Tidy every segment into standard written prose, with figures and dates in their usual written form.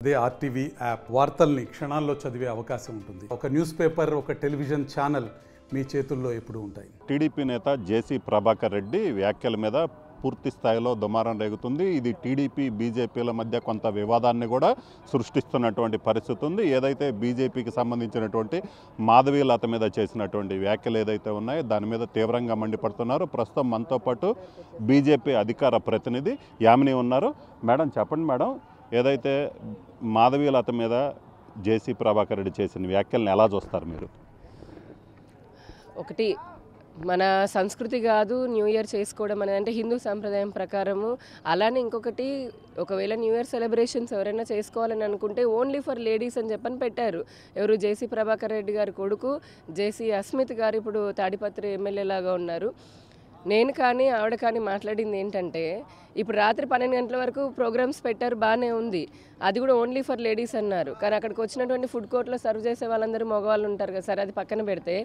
అదే RTV app వార్తల్ని క్షణాల్లో చదివే అవకాశం ఉంటుంది. ఒక న్యూస్ పేపర్, ఒక టెలివిజన్ ఛానల్ మీ చేతుల్లో ఎప్పుడూ ఉంటాయి. టీడీపీ నేత జేసీ ప్రభాకర్ రెడ్డి వ్యాఖ్యల మీద పూర్తి స్థాయిలో దుమారం రేగుతుంది. ఇది టీడీపీ బీజేపీల మధ్య కొంత వివాదాన్ని కూడా సృష్టిస్తున్నటువంటి పరిస్థితి ఉంది. ఏదైతే బీజేపీకి సంబంధించినటువంటి మాధవీలత మీద చేసినటువంటి వ్యాఖ్యలు ఏదైతే ఉన్నాయో దాని మీద తీవ్రంగా మండిపడుతున్నారు. ప్రస్తుతం మనతో పాటు బీజేపీ అధికార ప్రతినిధి యామిని ఉన్నారు. మేడం చెప్పండి మేడం, ఏదైతే మాధవీలత మీద జేసీ ప్రభాకర్ రెడ్డి చేసిన వ్యాఖ్యలను ఎలా చూస్తారు మీరు? ఒకటి, మన సంస్కృతి కాదు న్యూ ఇయర్ చేసుకోవడం అనేది, అంటే హిందూ సాంప్రదాయం ప్రకారము. అలానే ఇంకొకటి, ఒకవేళ న్యూ ఇయర్ సెలబ్రేషన్స్ ఎవరైనా చేసుకోవాలని అనుకుంటే ఓన్లీ ఫర్ లేడీస్ అని చెప్పని పెట్టారు. ఎవరు? జేసీ ప్రభాకర్ రెడ్డి గారి కొడుకు జేసీ అస్మిత్ గారు ఇప్పుడు తాడిపత్రి ఎమ్మెల్యే లాగా ఉన్నారు. నేను కానీ ఆవిడ కానీ మాట్లాడింది ఏంటంటే, ఇప్పుడు రాత్రి 12 గంటల వరకు ప్రోగ్రామ్స్ పెట్టారు, బాగానే ఉంది, అది కూడా ఓన్లీ ఫర్ లేడీస్ అన్నారు. కానీ అక్కడికి వచ్చినటువంటి ఫుడ్ కోర్ట్లో సర్వ్ చేసే వాళ్ళందరూ మగవాళ్ళు ఉంటారు కదా సార్, అది పక్కన పెడితే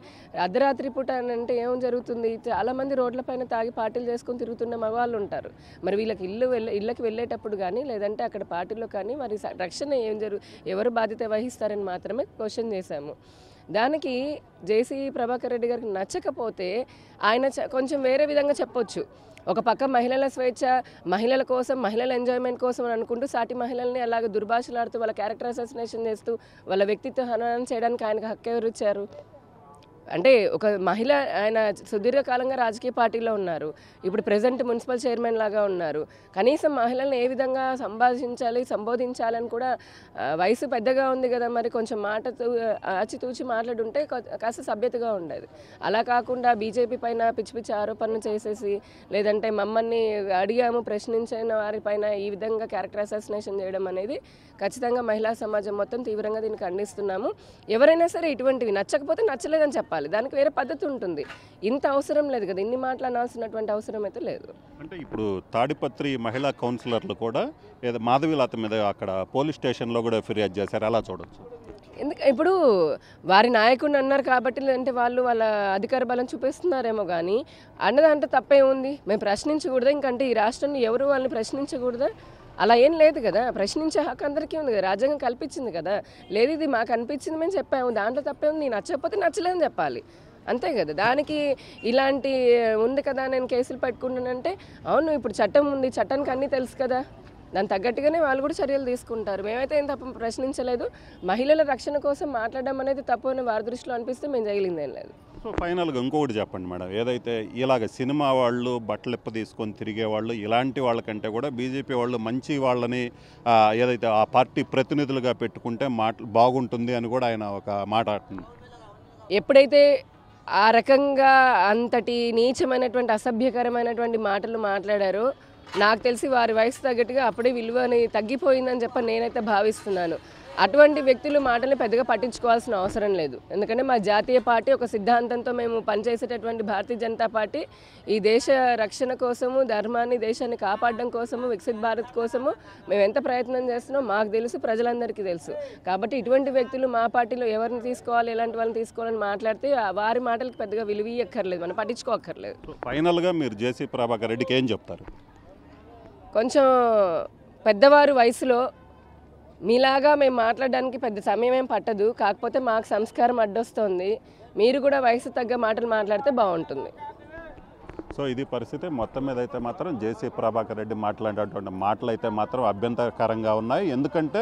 అర్ధరాత్రి పూట అంటే ఏం జరుగుతుంది? చాలామంది రోడ్లపైన తాగి పార్టీలు చేసుకొని తిరుగుతున్న మగవాళ్ళు ఉంటారు. మరి వీళ్ళకి ఇళ్ళకి వెళ్ళేటప్పుడు కానీ లేదంటే అక్కడ పార్టీలో కానీ మరి రక్షణ ఎవరు బాధ్యత వహిస్తారని మాత్రమే క్వశ్చన్ చేశాము. దానికి జేసీ ప్రభాకర్ రెడ్డి గారికి నచ్చకపోతే ఆయన కొంచెం వేరే విధంగా చెప్పొచ్చు. ఒక పక్క మహిళల స్వేచ్ఛ, మహిళల కోసం, మహిళల ఎంజాయ్మెంట్ కోసం అని అనుకుంటూ సాటి మహిళల్ని అలాగే దుర్భాషలాడుతూ వాళ్ళ క్యారెక్టర్ అసాసినేషన్ చేస్తూ వాళ్ళ వ్యక్తిత్వ హననం చేయడానికి ఆయనకు హక్కు ఎవరు ఇచ్చారు? అంటే ఒక మహిళ, ఆయన సుదీర్ఘకాలంగా రాజకీయ పార్టీలో ఉన్నారు, ఇప్పుడు ప్రెజెంట్ మున్సిపల్ చైర్మన్ లాగా ఉన్నారు. కనీసం మహిళల్ని ఏ విధంగా సంబోధించాలని కూడా వయసు పెద్దగా ఉంది కదా, మరి కొంచెం మాట ఆచితూచి మాట్లాడుంటే కాస్త సభ్యతగా ఉండేది. అలా కాకుండా బీజేపీ పైన పిచ్చి పిచ్చి ఆరోపణలు చేసేసి, లేదంటే మమ్మల్ని అడిగాము ప్రశ్నించిన వారిపైన ఈ విధంగా క్యారెక్టర్ అసాసినేషన్ చేయడం అనేది ఖచ్చితంగా మహిళా సమాజం మొత్తం తీవ్రంగా దీన్ని ఖండిస్తున్నాము. ఎవరైనా సరే ఇటువంటివి నచ్చకపోతే నచ్చలేదని చెప్పాలి, దానికి వేరే పద్ధతి ఉంటుంది. ఇంత అవసరం లేదు కదా, ఇన్ని మాటలు అనాల్సినటువంటి అవసరం అయితే లేదు. అంటే ఇప్పుడు తాడిపత్రి మహిళా కౌన్సిలర్లు కూడా ఏదో మాధవీలత మీద అక్కడ పోలీస్ స్టేషన్లో కూడా ఫిర్యాదు చేశారు, ఎలా చూడొచ్చు? ఇప్పుడు వారి నాయకుడిని అన్నారు కాబట్టి, లేదంటే వాళ్ళు వాళ్ళ అధికార బలం చూపిస్తున్నారేమో కానీ అన్నదంటే తప్పే ఉంది. మేము ప్రశ్నించకూడదా? ఇంకంటే ఈ రాష్ట్రంలో ఎవరు వాళ్ళని ప్రశ్నించకూడదా? అలా ఏం లేదు కదా, ప్రశ్నించే హక్కు అందరికీ ఉంది కదా, రాజ్యాంగం కల్పించింది కదా. లేదు ఇది మాకు అనిపించింది మేము చెప్పాము, దాంట్లో తప్పే ఉంది, నేను నచ్చకపోతే నచ్చలేదని చెప్పాలి, అంతే కదా. దానికి ఇలాంటి ఉంది కదా నేను కేసులు పెట్టుకుంటానంటే, అవును ఇప్పుడు చట్టం ఉంది, చట్టానికి అన్నీ తెలుసు కదా, దాని తగ్గట్టుగానే వాళ్ళు కూడా చర్యలు తీసుకుంటారు. మేమైతే ఏం తప్ప ప్రశ్నించలేదు. మహిళల రక్షణ కోసం మాట్లాడడం అనేది తప్పు అని వారి దృష్టిలో అనిపిస్తే మేము చేయగలిగిందేం లేదు. సో ఫైనల్గా ఇంకొకటి చెప్పండి మేడం, ఏదైతే ఇలాగ సినిమా వాళ్ళు బట్టలిప్ప తీసుకొని తిరిగే వాళ్ళు ఇలాంటి వాళ్ళకంటే కూడా బీజేపీ వాళ్ళు మంచి వాళ్ళని ఏదైతే ఆ పార్టీ ప్రతినిధులుగా పెట్టుకుంటే బాగుంటుంది అని కూడా ఆయన ఒక మాట అంటున్నారు. ఎప్పుడైతే ఆ రకంగా అంతటి నీచమైనటువంటి అసభ్యకరమైనటువంటి మాటలు మాట్లాడారో నాకు తెలిసి వారి వయసు తగ్గట్టుగా అప్పుడే విలువని తగ్గిపోయిందని చెప్పి నేనైతే భావిస్తున్నాను. అటువంటి వ్యక్తులు మాటలు పెద్దగా పట్టించుకోవాల్సిన అవసరం లేదు. ఎందుకంటే మా జాతీయ పార్టీ ఒక సిద్ధాంతంతో మేము పనిచేసేటటువంటి భారతీయ జనతా పార్టీ ఈ దేశ రక్షణ కోసము, ధర్మాన్ని, దేశాన్ని కాపాడడం కోసము, వికసిత్ భారత్ కోసము మేము ఎంత ప్రయత్నం చేస్తున్నామో మాకు తెలుసు, ప్రజలందరికీ తెలుసు. కాబట్టి ఇటువంటి వ్యక్తులు మా పార్టీలో ఎవరిని తీసుకోవాలి, ఎలాంటి వాళ్ళని తీసుకోవాలని మాట్లాడితే వారి మాటలకు పెద్దగా విలువ ఇవ్వక్కర్లేదు, మనం పట్టించుకోక్కర్లేదు. ఫైనల్గా మీరు జేసీ ప్రభాకర్ రెడ్డికి ఏం చెప్తారు? కొంచెం పెద్దవారు వయసులో మీలాగా మేము మాట్లాడడానికి పెద్ద సమయం ఏం పట్టదు, కాకపోతే మాకు సంస్కారం అడ్డొస్తుంది, మీరు కూడా వయసు తగ్గ మాటలు మాట్లాడితే బాగుంటుంది. సో ఇది పరిస్థితి. మొత్తం మీద అయితే మాత్రం జేసీ ప్రభాకర్ రెడ్డి మాట్లాడేటువంటి మాటలు అయితే మాత్రం అభ్యంతరకరంగా ఉన్నాయి. ఎందుకంటే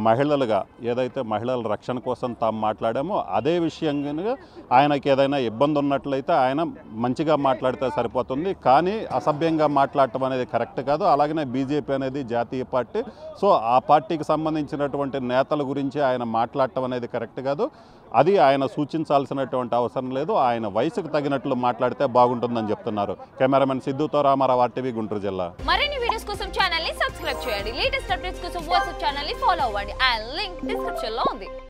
మహిళలుగా ఏదైతే మహిళల రక్షణ కోసం తాము మాట్లాడామో అదే విషయంగా ఆయనకి ఏదైనా ఇబ్బంది ఉన్నట్లయితే ఆయన మంచిగా మాట్లాడితే సరిపోతుంది, కానీ అసభ్యంగా మాట్లాడటం అనేది కరెక్ట్ కాదు. అలాగనే బీజేపీ అనేది జాతీయ పార్టీ, సో ఆ పార్టీకి సంబంధించినటువంటి నేతల గురించి ఆయన మాట్లాడటం అనేది కరెక్ట్ కాదు. అది ఆయన సూచించాల్సినటువంటి అవసరం లేదు, ఆయన వయసుకు తగినట్లు మాట్లాడితే బాగుంటుందని చెప్తున్నారు. కెమెరామెన్ సిద్ధుతో రామారావు, ఆర్టీవీ, గుంటూరు జిల్లా. మరిన్ని వీడియోస్ కోసం ఛానల్ ని సబ్స్క్రైబ్ చేయండి, లేటెస్ట్ అప్డేట్స్ కోసం వాట్సాప్ ఛానల్ ని ఫాలో అవ్వండి, ఆ లింక్ డిస్క్రిప్షన్ లో ఉంది.